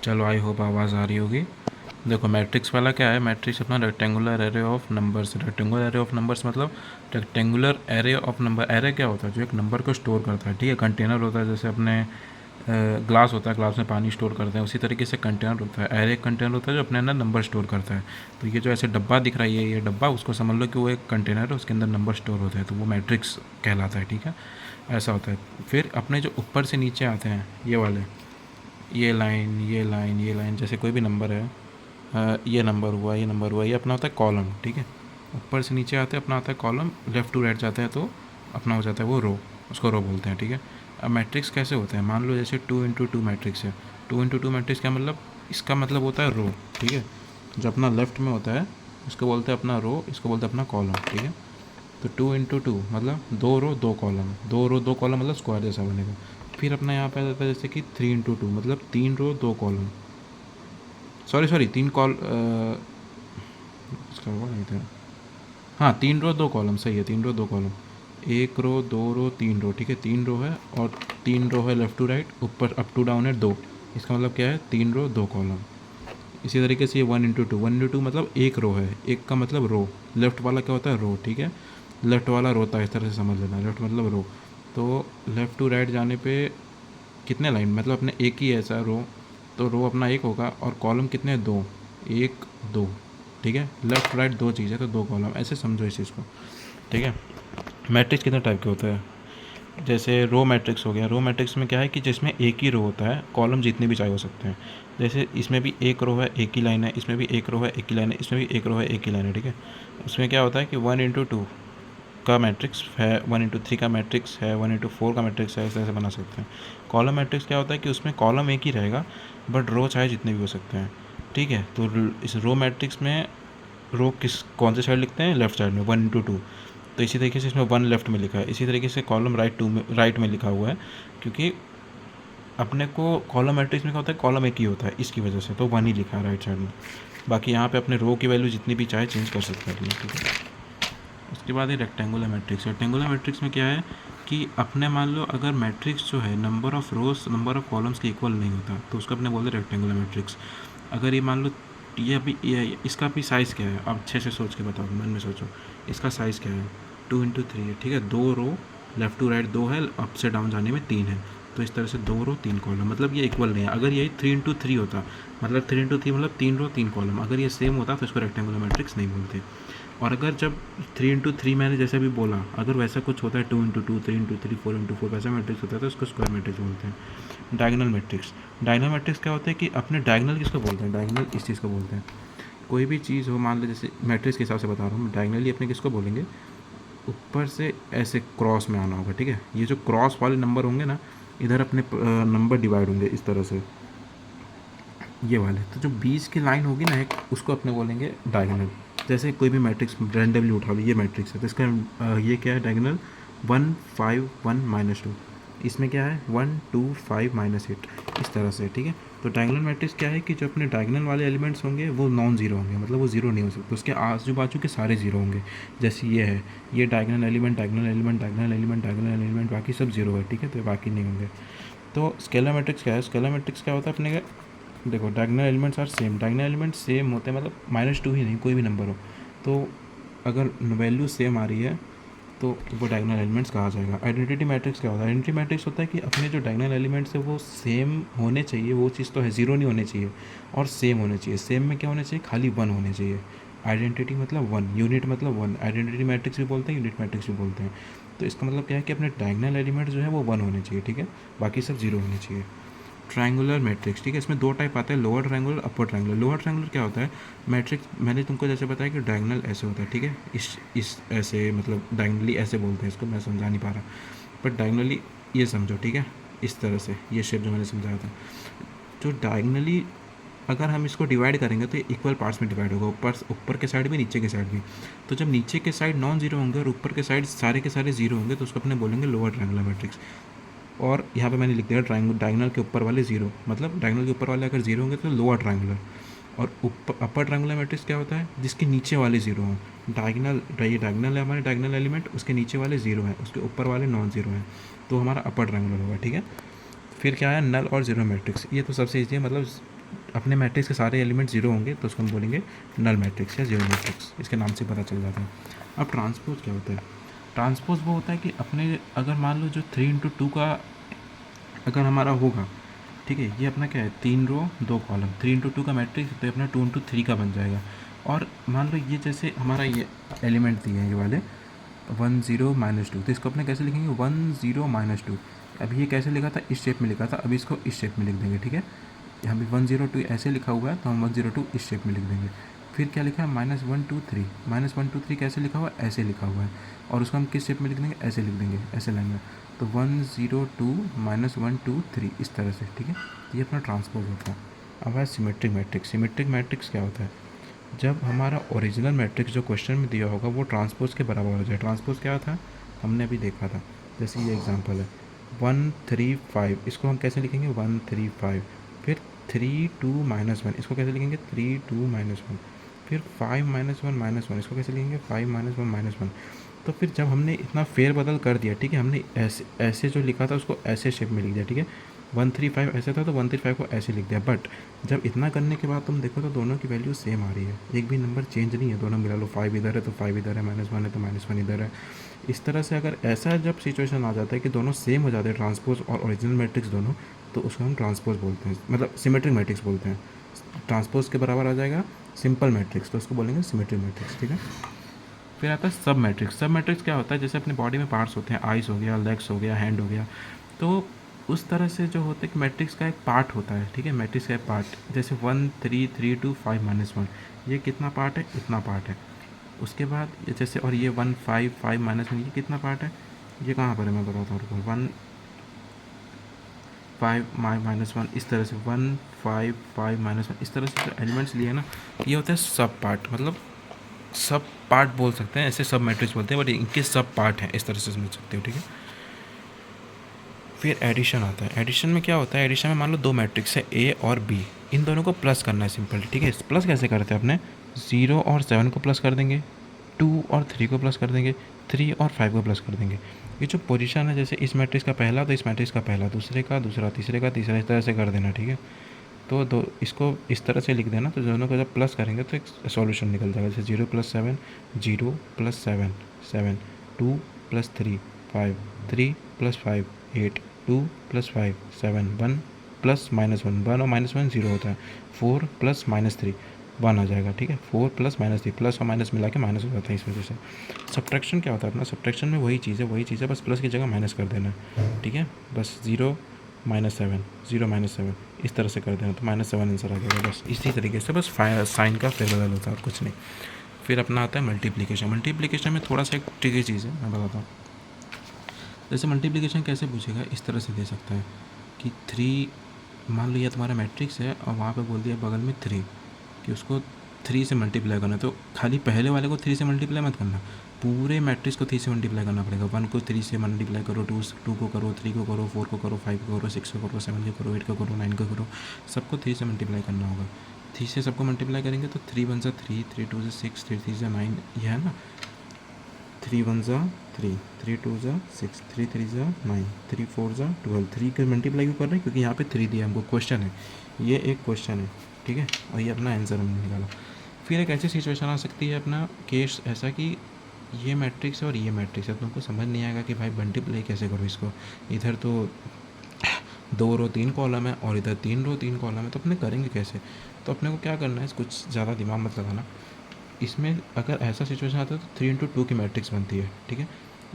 चलो I hope आवाज़ आ रही होगी। देखो मैट्रिक्स वाला क्या है, मैट्रिक्स अपना rectangular array of numbers. Rectangular array of numbers मतलब rectangular array of number. Array क्या होता है? जो एक नंबर को स्टोर करता है, ठीक है। कंटेनर होता है, जैसे अपने ग्लास होता है, ग्लास में पानी स्टोर करते हैं, उसी तरीके से कंटेनर होता है। एरे एक कंटेनर होता है जो अपने अंदर नंबर स्टोर करता है। तो ये जो ऐसे डब्बा दिख रहा है, ये डब्बा, उसको समझ लो कि वो एक कंटेनर है, उसके अंदर नंबर स्टोर होते हैं, तो वो मैट्रिक्स कहलाता है, ठीक है। ऐसा होता है। फिर अपने जो ऊपर से नीचे आते हैं ये वाले, ये लाइन, ये लाइन, ये लाइन, जैसे कोई भी नंबर है, ये नंबर हुआ, ये नंबर हुआ, ये अपना होता है कॉलम, ठीक है। ऊपर से नीचे आते हैं अपना आता है कॉलम, लेफ़्ट टू राइट जाते हैं तो अपना हो जाता है वो रो, उसको रो बोलते हैं, ठीक है। अब मैट्रिक्स कैसे होते हैं? मान लो जैसे 2 × 2 मैट्रिक्स है। 2 × 2 मैट्रिक्स का मतलब, इसका मतलब होता है रो, ठीक है। जो अपना लेफ्ट में होता है उसको बोलते हैं अपना रो, इसको बोलते हैं अपना कॉलम, ठीक है। तो 2 × 2 मतलब 2 रो 2 कॉलम, 2 रो 2 कॉलम मतलब स्क्वायर जैसा बनेगा। फिर अपना यहाँ पे आ जाता है जैसे कि 3 × 2 मतलब 3 रो 2 कॉलम, सॉरी 3 कॉल, इसका हुआ नहीं था। हाँ, 3 रो 2 कॉलम सही है, 3 रो 2 कॉलम। 1 रो 2 रो 3 रो, ठीक है। 3 रो है और 3 रो है लेफ़्ट टू राइट, ऊपर अप टू डाउन है 2। इसका मतलब क्या है? 3 रो 2 कॉलम। इसी तरीके से ये 1 × 2, 1 × 2 मतलब एक रो है, एक का मतलब रो। लेफ़्ट वाला क्या होता है? रो, ठीक है। लेफ़्ट वाला रोता है, इस तरह से समझ लेना, लेफ़्ट मतलब रो। तो लेफ़्ट टू राइट जाने पे कितने लाइन, मतलब अपने एक ही ऐसा रो, तो रो अपना एक होगा और कॉलम कितने? 2, 1 2, ठीक है। लेफ़्ट राइट दो चीज़ है तो 2 कॉलम, ऐसे समझो इस चीज़ को, ठीक है। मैट्रिक्स कितने टाइप के होते हैं? जैसे रो मैट्रिक्स हो गया। रो मैट्रिक्स में क्या है कि जिसमें एक ही रो होता है, कॉलम जितने भी चाहे हो सकते हैं। जैसे इसमें भी एक रो है, एक ही लाइन है, इसमें भी एक रो है, एक ही लाइन है, इसमें भी एक रो है, एक ही लाइन है, ठीक है। उसमें क्या होता है कि 1 × 2 का मैट्रिक्स है, 1 × 3 का मैट्रिक्स है, 1 × 4 का मैट्रिक्स है, इस तरह से बना सकते हैं। कॉलम मैट्रिक्स क्या होता है कि उसमें कॉलम एक ही रहेगा बट रो चाहे जितने भी हो सकते हैं, ठीक है। तो इस रो मैट्रिक्स में रो कौन से साइड लिखते हैं? लेफ्ट साइड में, 1 × 2। तो इसी तरीके से इसमें 1 लेफ्ट में लिखा है, इसी तरीके से कॉलम राइट में लिखा हुआ है, क्योंकि अपने को कॉलम मैट्रिक्स में क्या होता है? कॉलम एक ही होता है, इसकी वजह से तो 1 ही लिखा है राइट साइड में। बाकी यहाँ पे अपने रो की वैल्यू जितनी भी चाहे चेंज कर सकते हैं, ठीक है। उसके बाद ये रेक्टेंगुलर मैट्रिक्स। रेक्टेंगुलर मैट्रिक्स में क्या है कि अपने मान लो अगर मैट्रिक्स जो है number of rows number of columns के इक्वल नहीं होता, तो उसको अपने बोलते हैं रेक्टेंगुलर मैट्रिक्स। अगर ये मान लो ये अभी ये इसका भी साइज़ क्या है, आप अच्छे से सोच के बताओ, मन में सोचो, इसका साइज़ क्या है? 2 × 3 है, ठीक है। 2 रो लेफ़्ट टू राइट 2 है, अप से डाउन जाने में 3 है, तो इस तरह से 2 रो 3 कॉलम, मतलब ये इक्वल नहीं है। अगर यही 3 × 3 होता, मतलब 3 × 3 मतलब 3 रो 3 कॉलम, अगर ये सेम होता तो इसको रेक्टेंगुलर मैट्रिक्स नहीं बोलते। और अगर जब 3 × 3 मैंने जैसे अभी बोला, अगर वैसा कुछ होता है 2 × 2 3 × 3 4 × 4 वैसा मैट्रिक्स होता है तो उसको स्क्वायर मैट्रिक्स बोलते हैं। Diagonal matrix. डायगोनल मैट्रिक्स क्या होता है कि अपने डायगोनल किसको बोलते हैं? डायगोनल इस चीज़ को बोलते हैं, कोई भी चीज़ हो, मान लो जैसे मैट्रिक्स के हिसाब से बता रहा हूँ, डायगोनली अपने किसको बोलेंगे? ऊपर से ऐसे क्रॉस में आना होगा, ठीक है। ये जो क्रॉस वाले नंबर होंगे ना, इधर अपने नंबर डिवाइड होंगे इस तरह से, ये वाले। तो जो बीच की लाइन होगी ना एक, उसको अपने बोलेंगे डायगोनल। जैसे कोई भी मैट्रिक्स रैंडमली उठा लो, ये मैट्रिक्स है तो इसका ये क्या है? डायगोनल 1 5 1 -2। इसमें क्या है? 1 2 5 -8, इस तरह से, ठीक है। तो डायगोनल मैट्रिक्स क्या है कि जो अपने डायगोनल वाले एलिमेंट्स होंगे वो नॉन जीरो होंगे, मतलब वो जीरो नहीं हो सकते, उसके आजू बाजू के सारे जीरो होंगे। जैसे ये है, ये diagonal element, diagonal element, diagonal element, diagonal element, बाकी सब जीरो है, ठीक है। तो बाकी नहीं होंगे। तो स्केलर मैट्रिक्स क्या है? स्केलर मैट्रिक्स क्या होता है अपने का? देखो, diagonal elements are same, diagonal elements same होते हैं, मतलब -2 ही नहीं, कोई भी नंबर हो, तो अगर वैल्यू सेम आ रही है तो वो डायगोनल एलिमेंट्स कहा जाएगा। आइडेंटिटी मैट्रिक्स क्या होता है? आइडेंटिटी मैट्रिक्स होता है कि अपने जो डायगोनल एलिमेंट्स है वो सेम होने चाहिए, वो चीज़ तो है, ज़ीरो नहीं होने चाहिए और सेम होने चाहिए। सेम में क्या होने चाहिए? खाली 1 होने चाहिए। आइडेंटिटी मतलब 1, यूनिट मतलब 1, आइडेंटिटी मैट्रिक्स भी बोलते हैं, यूनिट मैट्रिक्स भी बोलते हैं। तो इसका मतलब क्या है कि अपने डायगोनल एलिमेंट्स जो है वो 1 होने चाहिए, ठीक है, बाकी सब 0 होने चाहिए। ट्रायंगुलर मैट्रिक्स, ठीक है। इसमें 2 टाइप आते हैं, lower triangular, upper triangular. Lower triangular क्या होता है? मैट्रिक्स मैंने तुमको जैसे बताया कि डायगोनल ऐसे होता है, ठीक है, इस ऐसे, मतलब डायगोनली ऐसे बोलते हैं इसको, मैं समझा नहीं पा रहा, बट डायगोनली ये समझो, ठीक है, इस तरह से, ये शेप जो मैंने समझाया था। जो डायगोनली अगर हम इसको डिवाइड करेंगे तो इक्वल पार्ट्स में डिवाइड होगा, ऊपर के साइड भी, नीचे के साइड भी। तो जब नीचे के साइड नॉन जीरो होंगे और ऊपर के साइड सारे के सारे जीरो होंगे तो उसको अपने बोलेंगे लोअर ट्रायंगुलर मैट्रिक्स। और यहाँ पे मैंने लिख दिया डायगोनल के ऊपर वाले जीरो, मतलब डायगोनल के ऊपर वाले अगर जीरो होंगे तो लोअर ट्रायंगुलर। और ऊपर अपर ट्रायंगुलर मैट्रिक्स क्या होता है? जिसके नीचे वाले जीरो हों। डायगोनल, ये डायगोनल है हमारे डायगोनल एलिमेंट, उसके नीचे वाले जीरो हैं, उसके ऊपर वाले नॉन जीरो हैं, तो हमारा अपर ट्रायंगुलर होगा, ठीक है। फिर क्या है? नल और जीरो मैट्रिक्स। ये तो सबसे ईजी है, मतलब अपने मैट्रिक्स के सारे एलिमेंट जीरो होंगे तो उसको हम बोलेंगे नल मैट्रिक्स या जीरो मैट्रिक्स, इसके नाम से पता चल जाता है। अब ट्रांसपोज क्या होता है? ट्रांसपोज वो होता है कि अपने अगर मान लो जो 3 × 2 का अगर हमारा होगा, ठीक है, ये अपना क्या है 3 रो 2 कॉलम, 3 × 2 का मैट्रिक्स तो अपना 2 × 3 का बन जाएगा। और मान लो ये जैसे हमारा ये एलिमेंट दिए हैं ये वाले 1 0 -2, तो इसको अपने कैसे लिखेंगे 1 0 -2। अभी ये कैसे लिखा था, इस शेप में लिखा था, अभी इसको इस शेप में लिख देंगे, ठीक है। यहाँ भी 1 0 2 ऐसे लिखा हुआ है तो हम 1 0 2 इस शेप में लिख देंगे। फिर क्या लिखा है -1 2 3, -1 2 3 कैसे लिखा हुआ है, ऐसे लिखा हुआ है, और उसको हम किस शेप में लिख देंगे, ऐसे लिख देंगे, ऐसे लाइन में। तो 1 0 2 -1 2 3 इस तरह से, ठीक है। ये अपना ट्रांसपोज होता है। अब है सिमेट्रिक मैट्रिक्स। सिमेट्रिक मैट्रिक्स क्या होता है? जब हमारा ओरिजिनल मैट्रिक्स जो क्वेश्चन में दिया होगा वो ट्रांसपोज के बराबर हो जाए। ट्रांसपोज क्या था, हमने अभी देखा था, जैसे ये एग्जांपल है 1 3 5, इसको हम कैसे लिखेंगे 1 3 5। फिर 3 2 -1, इसको कैसे लिखेंगे 3 2 -1। फिर 5 -1 -1, इसको कैसे लिखेंगे 5 -1 -1। तो फिर जब हमने इतना फेरबदल कर दिया, ठीक है, हमने ऐसे ऐसे जो लिखा था उसको ऐसे शेप में लिख दिया, ठीक है। 135 ऐसे था तो 135 को ऐसे लिख दिया, बट जब इतना करने के बाद तुम देखो तो दोनों की वैल्यू सेम आ रही है, एक भी नंबर चेंज नहीं है, दोनों मिला लो, 5 इधर है तो 5 इधर है, -1 है तो -1 इधर है। इस तरह से अगर ऐसा जब सिचुएशन आ जाता है कि दोनों सेम हो जाते हैं, ट्रांसपोज और ओरिजिनल मैट्रिक्स दोनों, तो उसको हम ट्रांसपोज बोलते हैं, मतलब सिमेट्रिक मैट्रिक्स बोलते हैं। ट्रांसपोज के बराबर आ जाएगा सिंपल मैट्रिक्स, तो उसको बोलेंगे सिमेट्रिक मैट्रिक्स, ठीक है। फिर आता है सब मैट्रिक्स। सब मैट्रिक्स क्या होता है, जैसे अपने बॉडी में पार्ट्स होते हैं, आइज़ हो गया, लेग्स हो गया, हैंड हो गया, तो उस तरह से जो होते हैं कि मैट्रिक्स का एक पार्ट होता है, ठीक है, मैट्रिक्स का एक पार्ट, जैसे 1 3 3 2 5 -1, ये कितना पार्ट है, इतना पार्ट है। उसके बाद ये जैसे, और ये 1 5 5 -1, ये कितना पार्ट है, ये कहाँ पर है मैं बताता हूँ, 1 5 -1, इस तरह से 1 5 5 -1, इस तरह से जो एलिमेंट्स लिए ना, ये होता है सब पार्ट, मतलब सब पार्ट बोल सकते हैं, ऐसे सब मैट्रिक्स बोलते हैं, बट इनके सब पार्ट हैं, इस तरह से समझ सकते हो, ठीक है। फिर एडिशन आता है। एडिशन में क्या होता है, एडिशन में मान लो दो मैट्रिक्स है ए और बी, इन दोनों को प्लस करना है सिंपल, ठीक है। प्लस कैसे करते हैं अपने, 0 और 7 को प्लस कर देंगे, 2 और 3 को प्लस कर देंगे, 3 और 5 को प्लस कर देंगे। ये जो पोजीशन है, जैसे इस मैट्रिक्स का पहला तो इस मैट्रिक्स का पहला, दूसरे का दूसरा, तीसरे का तीसरा, इस तरह से कर देना, ठीक है। तो दो इसको इस तरह से लिख देना, तो दोनों को जब प्लस करेंगे तो एक सॉल्यूशन निकल जाएगा, जैसे 0 + 7 0 + 7 7, 2 + 3 5, 3 + 5 8, 2 + 5 7, 1 + -1, 1 और -1 0 होता है, 4 + -3 1 आ जाएगा, ठीक है। 4 + -3, प्लस और माइनस मिला के माइनस हो जाता है, इस वजह से। सब्ट्रैक्शन क्या होता है अपना, सब्ट्रैक्शन में वही चीज़ है, बस प्लस की जगह माइनस कर देना है, ठीक है। बस 0 -7 0 -7 इस तरह से कर देना, तो -7 आंसर आ जाएगा। बस इसी तरीके से बस साइन का फेरबदल होता है और कुछ नहीं। फिर अपना आता है मल्टीप्लिकेशन। मल्टीप्लिकेशन में थोड़ा सा एक ट्रिकी चीज़ है, मैं बताता हूँ। जैसे मल्टीप्लिकेशन कैसे पूछेगा, इस तरह से दे सकता है कि 3, मान लो ये तुम्हारा मैट्रिक्स है और वहाँ पे बोल दिया बगल में 3, कि उसको 3 से मल्टीप्लाई करना, तो खाली पहले वाले को 3 से मल्टीप्लाई मत करना, पूरे मैट्रिक्स को 3 से मल्टीप्लाई करना पड़ेगा। 1 को 3 से मल्टीप्लाई करो, 2 को करो, 3 को करो, 4 को करो, 5 को करो, 6 को करो, 7 को करो, 8 को करो, 9 को करो, सबको 3 से मल्टीप्लाई करना होगा। 3 से सबको मल्टीप्लाई करेंगे तो 3 1 = 3, 3 2 = 6, 3 3 = 9, ये है ना, 3 1 = 3, 3 2 = 6, 3 3 = 9, 3 4 = 12। 3 के मल्टीप्लाई क्यों कर रहे हैं, क्योंकि यहाँ पे 3 दिया हमको, क्वेश्चन है, ये एक क्वेश्चन है, ठीक है, और ये अपना आंसर हमने निकाला। फिर एक ऐसी सिचुएशन आ सकती है, अपना केस ऐसा कि ये मैट्रिक्स है और ये मैट्रिक्स है, तुमको समझ नहीं आएगा कि भाई मल्टीप्लाई कैसे करो इसको, इधर तो 2 रो 3 कॉलम है और इधर 3 रो 3 कॉलम है, तो अपने करेंगे कैसे। तो अपने को क्या करना है, कुछ ज़्यादा दिमाग मत लगाना इसमें। अगर ऐसा सिचुएशन आता है तो 3 × 2 की मैट्रिक्स बनती है, ठीक है।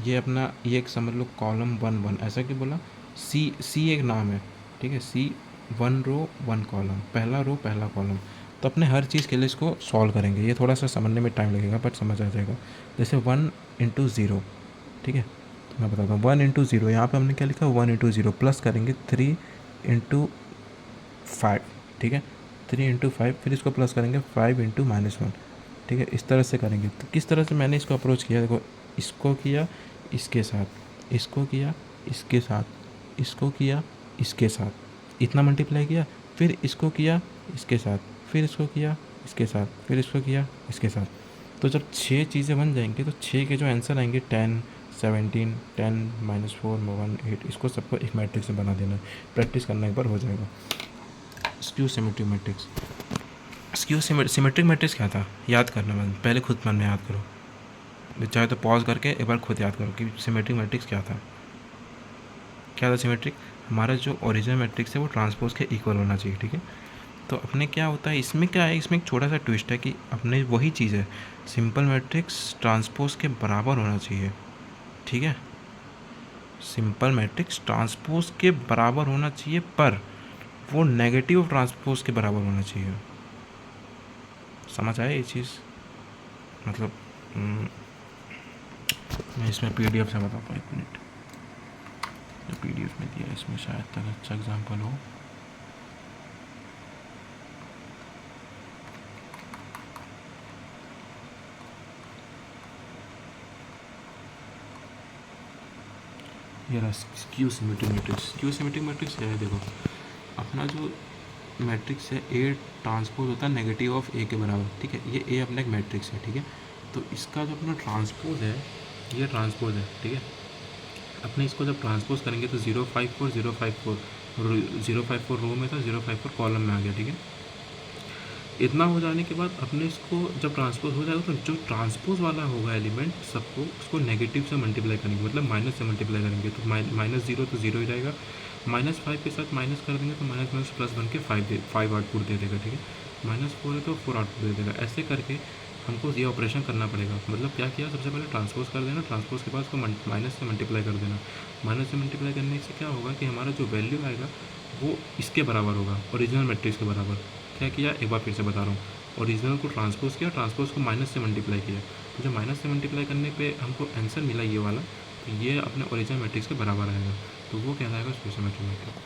ये अपना ये एक समझ लो कॉलम 1 1, ऐसा क्यों बोला, सी एक नाम है, ठीक है, सी 1 रो 1 कॉलम, पहला रो पहला कॉलम। तो अपने हर चीज़ के लिए इसको सॉल्व करेंगे, ये थोड़ा सा समझने में टाइम लगेगा बट समझ आ जाएगा। जैसे 1 × 0, ठीक है, तो मैं बताता हूँ 1 × 0, यहाँ पे हमने क्या लिखा 1 × 0, प्लस करेंगे 3 × 5, ठीक है, 3 × 5, फिर इसको प्लस करेंगे 5 × -1, ठीक है, इस तरह से करेंगे। तो किस तरह से मैंने इसको अप्रोच किया, देखो इसको किया इसके साथ, इसको किया इसके साथ, इसको किया इसके साथ, इतना मल्टीप्लाई किया, फिर इसको किया इसके साथ, फिर इसको किया इसके साथ, फिर इसको किया इसके साथ। तो जब 6 चीज़ें बन जाएंगी तो 6 के जो आंसर आएंगे 10 17 10 -4 1 8, इसको सबको एक मैट्रिक्स में बना देना है, प्रैक्टिस करना एक बार हो जाएगा। Skew symmetric matrix. Skew symmetric matrix क्या था, याद करना, मन पहले खुद मन में याद करो, चाहे तो पॉज करके एक बार खुद याद करो कि सिमेट्रिक मैट्रिक्स क्या था। क्या था सिमेट्रिक, हमारा जो ओरिजिनल मैट्रिक्स है वो ट्रांसपोज के इक्वल होना चाहिए, ठीक है। तो अपने क्या होता है इसमें, क्या है इसमें एक छोटा सा ट्विस्ट है कि अपने वही चीज़ है, सिंपल मैट्रिक्स ट्रांसपोज के बराबर होना चाहिए, ठीक है। सिंपल मैट्रिक्स ट्रांसपोज के बराबर होना चाहिए, पर वो नेगेटिव ट्रांसपोज के बराबर होना चाहिए। समझ आया ये चीज़, मतलब मैं इसमें PDF से बताता हूँ, 1 मिनट। जो PDF में दिया इसमें शायद तक अच्छा एग्जाम्पल हो। ये रहा skew symmetric matrix. Skew symmetric matrix क्या है, देखो अपना जो मैट्रिक्स है ए ट्रांसपोज होता है नेगेटिव ऑफ ए के बराबर, ठीक है। ये ए अपना एक मैट्रिक्स है, ठीक है। तो इसका जो अपना ट्रांसपोज है, ये ट्रांसपोज है, ठीक है। अपने इसको जब ट्रांसपोज करेंगे तो 054 054 054 रो में था, 054 कॉलम में आ गया, ठीक है। इतना हो जाने के बाद अपने इसको जब ट्रांसपोज हो जाएगा तो जो ट्रांसपोज वाला होगा एलिमेंट सबको उसको नेगेटिव से मल्टीप्लाई करेंगे, मतलब माइनस से मल्टीप्लाई करेंगे, तो -0 तो 0 ही रहेगा, -5 के साथ माइनस कर देंगे तो माइनस माइनस प्लस बन के 5 आउटपुट दे देगा, ठीक है। -4 है तो 4 आउटपुट दे देगा। ऐसे करके हमको ये ऑपरेशन करना पड़ेगा। मतलब क्या किया, सबसे पहले ट्रांसपोज कर देना, ट्रांसपोज के बाद उसको माइनस से मल्टीप्लाई कर देना। माइनस से मल्टीप्लाई करने से क्या होगा कि हमारा जो वैल्यू आएगा वो इसके बराबर होगा, ओरिजिनल मैट्रिक्स के बराबर। क्या किया, एक बार फिर से बता रहा हूँ, ओरिजिनल को ट्रांसपोज किया, ट्रांसपोज को माइनस से मल्टीप्लाई किया, तो जब माइनस से मल्टीप्लाई करने पे हमको आंसर मिला ये वाला, तो ये अपने ओरिजिनल मैट्रिक्स के बराबर आएगा, तो वो कहलाएगा स्क्यू सिमेट्रिक मैट्रिक्स।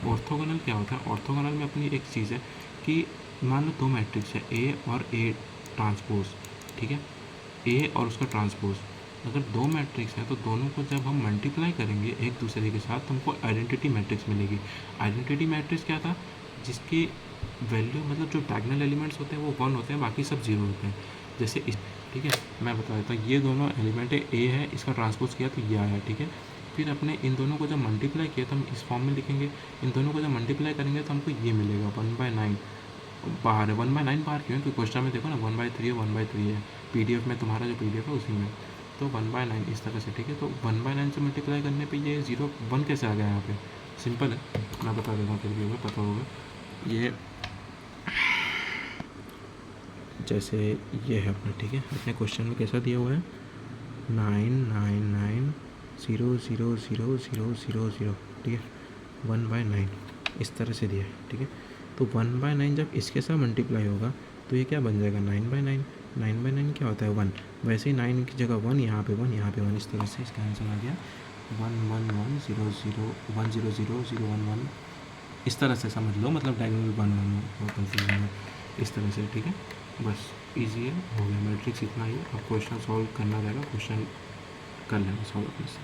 ऑर्थोगोनल क्या होता है, ऑर्थोगोनल में अपनी एक चीज़ है कि मान लो 2 मैट्रिक्स है ए और ए ट्रांसपोज, ठीक है, ए और उसका ट्रांसपोज। अगर 2 मैट्रिक्स हैं तो दोनों को जब हम मल्टीप्लाई करेंगे एक दूसरे के साथ तो हमको आइडेंटिटी मैट्रिक्स मिलेगी। आइडेंटिटी मैट्रिक्स क्या था, जिसकी वैल्यू मतलब जो डायगोनल एलिमेंट्स होते हैं वो 1 होते हैं, बाकी सब 0 होते हैं। जैसे इस, ठीक है, मैं बता देता हूँ, ये दोनों एलिमेंट है, ए है, इसका ट्रांसपोज किया तो ये आया, ठीक है। फिर अपने इन दोनों को जब मल्टीप्लाई किया तो हम इस फॉर्म में लिखेंगे, इन दोनों को जब मल्टीप्लाई करेंगे तो हमको ये मिलेगा 1/9। बाहर है 1/9, बाहर क्यों है, क्योंकि क्वेश्चन में देखो ना 1/3 है, 1/3 है, PDF में तुम्हारा जो PDF है उसी में, तो 1/9 इस तरह से, ठीक है। तो 1/9 से मल्टीप्लाई करने पे ये 0 1 कैसे आ गया यहाँ पे, सिंपल है, मैं बता देता हूँ, फिर भी होगा पता होगा। ये जैसे ये है अपना, ठीक है, अपने क्वेश्चन में कैसा दिया हुआ है 999000000, ठीक है, 1/9 इस तरह से दिया है, ठीक है। तो 1/9 जब इसके साथ मल्टीप्लाई होगा तो ये क्या बन जाएगा 9/9। 9/9 क्या होता है 1, वैसे ही 9 की जगह 1, यहाँ पे 1, यहाँ पे 1, इस तरह से इसका आंसर आ गया 11100100011, इस तरह से समझ लो, मतलब डायगोनल 1 वो कंफ्यूजन है, इस तरह से, ठीक है। बस ईजी है, हो गया मैट्रिक्स इतना ही। अब क्वेश्चन सॉल्व करना रहेगा, क्वेश्चन कर लेना सॉल्व अपने से।